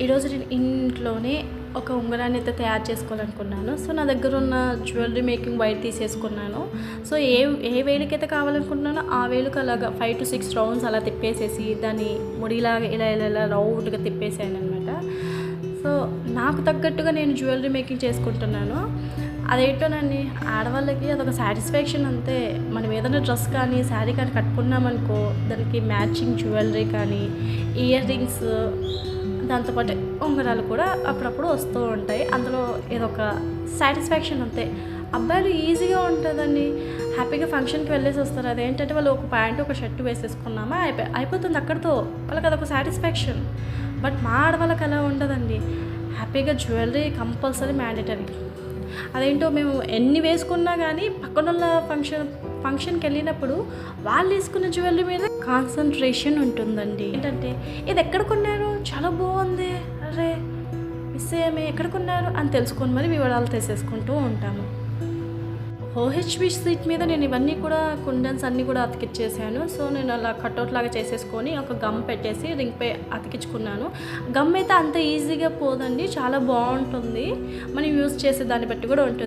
ఈరోజు నేను ఇంట్లోనే ఒక ఉంగరాన్ని అయితే తయారు చేసుకోవాలనుకున్నాను. సో నా దగ్గర ఉన్న జ్యువెలరీ మేకింగ్ వైర్ తీసేసుకున్నాను. సో ఏ వేలుకైతే కావాలనుకుంటున్నానో ఆ వేలుకు అలాగా 5 to 6 రౌండ్స్ అలా తిప్పేసేసి దాన్ని ముడిలాగా ఇలా రౌండ్గా తిప్పేసాను అనమాట. సో నాకు తగ్గట్టుగా నేను జ్యువెలరీ మేకింగ్ చేసుకుంటున్నాను. అదేంటోనండి, ఆడవాళ్ళకి అదొక సాటిస్ఫాక్షన్ అంతే. మనం ఏదైనా డ్రెస్ కానీ శారీ కానీ కట్టుకున్నామనుకో, దానికి మ్యాచింగ్ జ్యువెలరీ కానీ ఇయర్ రింగ్స్, దాంతోపాటు ఉంగరాలు కూడా అప్పుడప్పుడు వస్తూ ఉంటాయి. అందులో ఏదొక సాటిస్ఫాక్షన్ అంతే. అబ్బాయిలు ఈజీగా ఉంటుందండి, హ్యాపీగా ఫంక్షన్కి వెళ్ళేసి వస్తారు. అదేంటంటే వాళ్ళు ఒక ప్యాంటు ఒక షర్టు వేసేసుకున్నామా అయిపోతుంది అక్కడితో, వాళ్ళకి అదొక సాటిస్ఫాక్షన్. బట్ మా ఆడవాళ్ళకి అలా ఉండదండి, హ్యాపీగా జ్యువెలరీ కంపల్సరీ మ్యాండేటరీ. అదేంటో మేము ఎన్ని వేసుకున్నా కానీ పక్కనున్న ఫంక్షన్కి వెళ్ళినప్పుడు వాళ్ళు వేసుకున్న జ్యువెలరీ మీద కాన్సన్ట్రేషన్ ఉంటుందండి. ఏంటంటే ఇది ఎక్కడ కొన్నారు, చాలా బాగుంది, అరే మిస్ అయ్యామే, ఎక్కడ కొన్నారు అని తెలుసుకొని మరి వివరాలు తీసేసుకుంటూ ఉంటాము. ఓహెచ్బి సీట్ మీద నేను ఇవన్నీ కూడా కుండన్స్ అన్నీ కూడా అతికిచ్చేసాను. సో నేను అలా కట్అవుట్ లాగా చేసేసుకొని ఒక గమ్ పెట్టేసి రింగ్పై అతికించుకున్నాను. గమ్ అయితే అంత ఈజీగా పోదండి, చాలా బాగుంటుంది. మనం యూజ్ చేసే దాన్ని బట్టి కూడా ఉంటుంది.